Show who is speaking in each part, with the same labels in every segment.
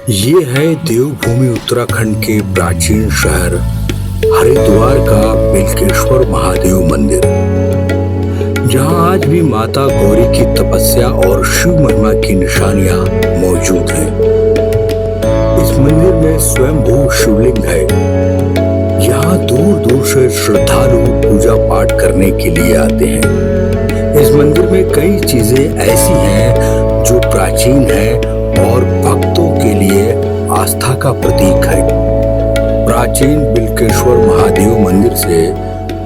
Speaker 1: ये है देवभूमि उत्तराखंड के प्राचीन शहर हरिद्वार का बिल्केश्वर महादेव मंदिर, जहां आज भी माता गौरी की तपस्या और शिव महिमा की निशानियां मौजूद हैं। इस मंदिर में स्वयंभू शिवलिंग है। यहाँ दूर दूर से श्रद्धालु पूजा पाठ करने के लिए आते हैं। इस मंदिर में कई चीजें ऐसी हैं जो प्राचीन हैं और भक्तों के लिए आस्था का प्रतीक है। प्राचीन बिल्केश्वर महादेव मंदिर से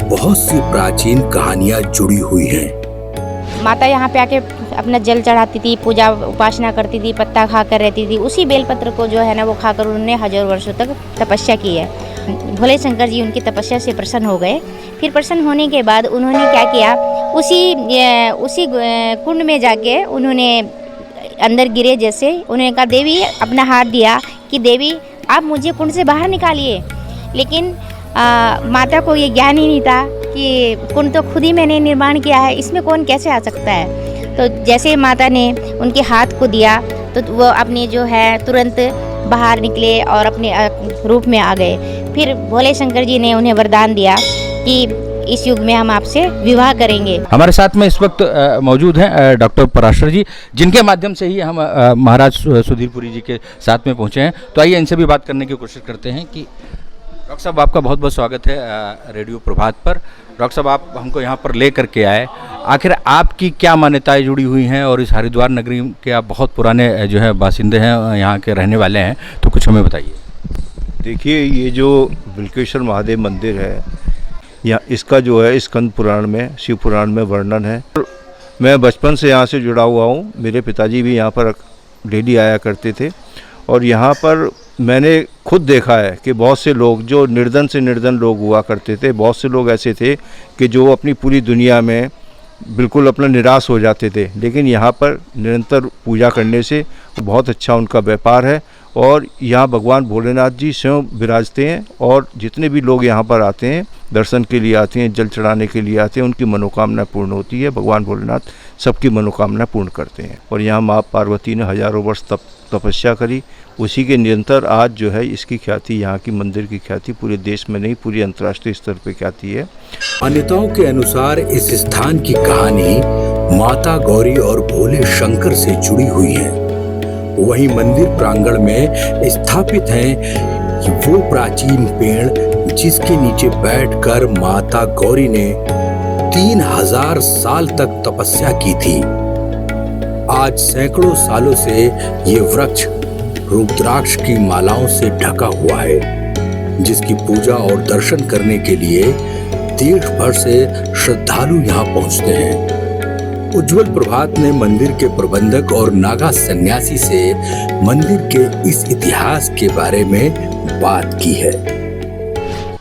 Speaker 1: बहुत सी प्राचीन कहानियां जुड़ी हुई हैं।
Speaker 2: माता यहाँ पे आके अपना जल चढ़ाती थी, पूजा उपासना करती थी, पत्ता खाकर रहती थी। उसी बेलपत्र को जो है ना वो खाकर उन्होंने हजारों वर्षों तक तपस्या की है। भोले शंकर जी उनकी तपस्या से प्रसन्न हो गए। फिर प्रसन्न होने के बाद उन्होंने क्या किया, उसी कुंड में जाके उन्होंने अंदर गिरे। जैसे उन्होंने कहा, देवी अपना हाथ दिया कि देवी आप मुझे कुंड से बाहर निकालिए। लेकिन माता को ये ज्ञान ही नहीं था कि कुंड तो खुद ही मैंने निर्माण किया है, इसमें कौन कैसे आ सकता है। तो जैसे माता ने उनके हाथ को दिया तो वो अपनी जो है तुरंत बाहर निकले और अपने रूप में आ गए। फिर भोले शंकर जी ने उन्हें वरदान दिया कि इस युग में हम आपसे विवाह करेंगे।
Speaker 3: हमारे साथ में इस वक्त मौजूद हैं डॉक्टर पराशर जी, जिनके माध्यम से ही हम महाराज सुधीरपुरी जी के साथ में पहुंचे हैं। तो आइए इनसे भी बात करने की कोशिश करते हैं कि डॉक्टर साहब, आपका बहुत बहुत स्वागत है रेडियो प्रभात पर। डॉक्टर साहब, आप हमको यहाँ पर ले करके आए, आखिर आपकी क्या मान्यताएं जुड़ी हुई हैं और इस हरिद्वार नगरी के आप बहुत पुराने जो है बासिंदे हैं, यहाँ के रहने वाले हैं, तो कुछ हमें बताइए।
Speaker 4: देखिए, ये जो बिल्केश्वर महादेव मंदिर है, यहाँ इसका जो है स्कंद पुराण में, शिव पुराण में वर्णन है। मैं बचपन से यहाँ से जुड़ा हुआ हूँ। मेरे पिताजी भी यहाँ पर डेली आया करते थे और यहाँ पर मैंने खुद देखा है कि बहुत से लोग जो निर्धन से निर्धन लोग हुआ करते थे, बहुत से लोग ऐसे थे कि जो अपनी पूरी दुनिया में बिल्कुल अपना निराश हो जाते थे, लेकिन यहाँ पर निरंतर पूजा करने से बहुत अच्छा उनका व्यापार है। और यहाँ भगवान भोलेनाथ जी स्वयं विराजते हैं और जितने भी लोग यहाँ पर आते हैं, दर्शन के लिए आते हैं, जल चढ़ाने के लिए आते हैं, उनकी मनोकामना पूर्ण होती है। भगवान भोलेनाथ सबकी मनोकामना पूर्ण करते हैं। और यहाँ माँ पार्वती ने हजारों वर्ष तपस्या करी, उसी के निरंतर आज जो है इसकी ख्याति, यहाँ की मंदिर की ख्याति पूरे देश में नहीं, पूरी अंतर्राष्ट्रीय स्तर पर ख्याति है।
Speaker 1: मान्यताओं के अनुसार इस स्थान की कहानी माता गौरी और भोले शंकर से जुड़ी हुई है। वहीं मंदिर प्रांगण में स्थापित है वो प्राचीन पेड़ जिसके नीचे बैठकर माता गौरी ने 3000 साल तक तपस्या की थी। आज सैकड़ों सालों से ये वृक्ष रुद्राक्ष की मालाओं से ढका हुआ है, जिसकी पूजा और दर्शन करने के लिए देश भर से श्रद्धालु यहाँ पहुँचते हैं। उज्जवल प्रभात ने मंदिर के प्रबंधक और नागा सन्यासी से मंदिर के इस इतिहास के बारे में बात की है।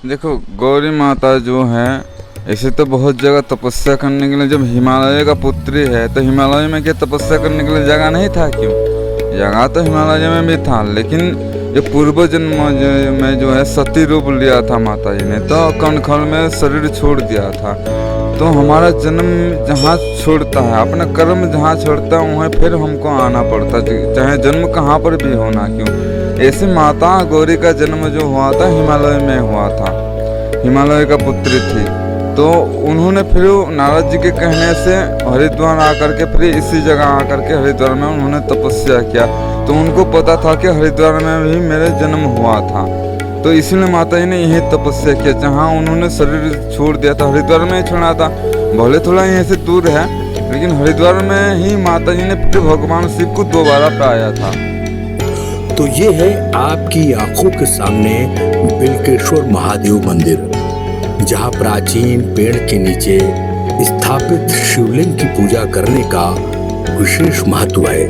Speaker 5: देखो, गौरी माता जो है ऐसे तो बहुत जगह तपस्या करने के लिए, जब हिमालय का पुत्री है तो हिमालय में क्या तपस्या करने के लिए जगह नहीं था? क्यों, जगह तो हिमालय में भी था, लेकिन ये पूर्व जन्म में जो है सती रूप लिया था माता जी ने, तो कणखल में शरीर छोड़ दिया था। तो हमारा जन्म जहाँ छोड़ता है, अपना कर्म जहाँ छोड़ता है वहाँ फिर हमको आना पड़ता है, चाहे जन्म कहाँ पर भी होना क्यों। ऐसे माता गौरी का जन्म जो हुआ था हिमालय में हुआ था, हिमालय का पुत्री थी। तो उन्होंने फिर नारद जी के कहने से हरिद्वार आकर के फिर इसी जगह आकर के हरिद्वार में उन्होंने तपस्या किया। तो उनको पता था कि हरिद्वार में भी मेरे जन्म हुआ था, तो इसलिए माता जी ने यही तपस्या किया। जहाँ उन्होंने शरीर छोड़ दिया था हरिद्वार में ही छोड़ा था, भले थोड़ा यहाँ से दूर है, लेकिन हरिद्वार में ही माता जी ने फिर भगवान शिव को दोबारा पाया था।
Speaker 1: तो ये है आपकी आंखों के सामने बिल्केश्वर महादेव मंदिर, जहाँ प्राचीन पेड़ के नीचे स्थापित शिवलिंग की पूजा करने का विशेष महत्व है।